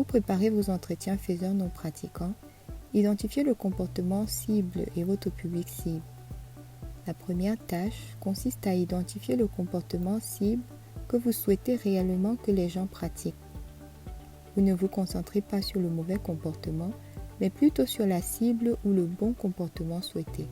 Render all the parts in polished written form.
Pour préparer vos entretiens faiseurs non pratiquants, identifiez le comportement cible et votre public cible. La première tâche consiste à identifier le comportement cible que vous souhaitez réellement que les gens pratiquent. Vous ne vous concentrez pas sur le mauvais comportement, mais plutôt sur la cible ou le bon comportement souhaité.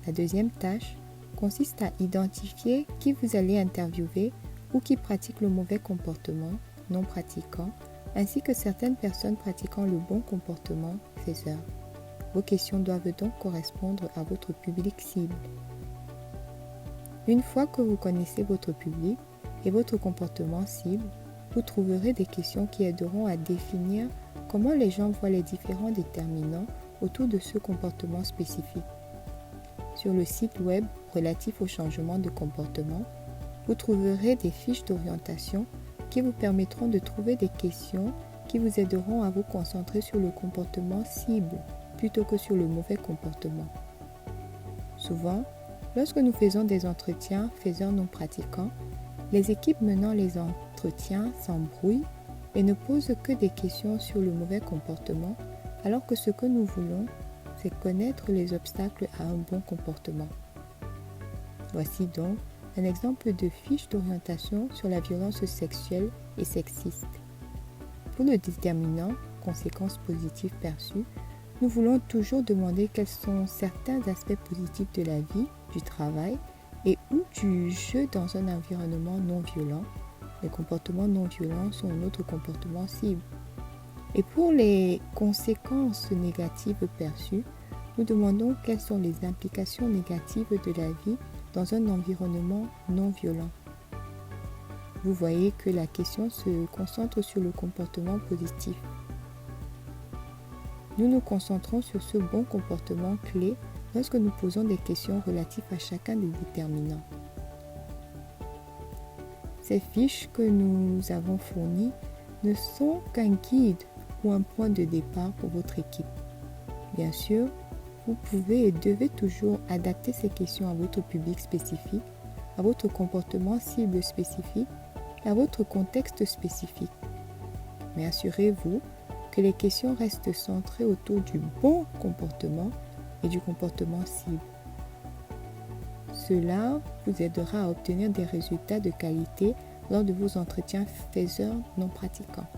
La deuxième tâche consiste à identifier qui vous allez interviewer ou qui pratique le mauvais comportement non pratiquant, ainsi que certaines personnes pratiquant le bon comportement faiseur. Vos questions doivent donc correspondre à votre public cible. Une fois que vous connaissez votre public et votre comportement cible, vous trouverez des questions qui aideront à définir comment les gens voient les différents déterminants autour de ce comportement spécifique. Sur le site web relatif au changement de comportement, vous trouverez des fiches d'orientation qui vous permettront de trouver des questions qui vous aideront à vous concentrer sur le comportement cible plutôt que sur le mauvais comportement. Souvent, lorsque nous faisons des entretiens faiseurs non pratiquants, les équipes menant les entretiens s'embrouillent et ne posent que des questions sur le mauvais comportement, alors que ce que nous voulons, c'est connaître les obstacles à un bon comportement. Voici donc un exemple de fiche d'orientation sur la violence sexuelle et sexiste. Pour le déterminant conséquences positives perçues, nous voulons toujours demander quels sont certains aspects positifs de la vie, du travail et ou du jeu dans un environnement non violent. Les comportements non violents sont notre comportement cible. Et pour les conséquences négatives perçues, nous demandons quelles sont les implications négatives de la vie dans un environnement non violent. Vous voyez que la question se concentre sur le comportement positif. Nous nous concentrons sur ce bon comportement clé lorsque nous posons des questions relatives à chacun des déterminants. Ces fiches que nous avons fournies ne sont qu'un guide ou un point de départ pour votre équipe. Bien sûr, vous pouvez et devez toujours adapter ces questions à votre public spécifique, à votre comportement cible spécifique et à votre contexte spécifique. Mais assurez-vous que les questions restent centrées autour du bon comportement et du comportement cible. Cela vous aidera à obtenir des résultats de qualité lors de vos entretiens faiseurs non pratiquants.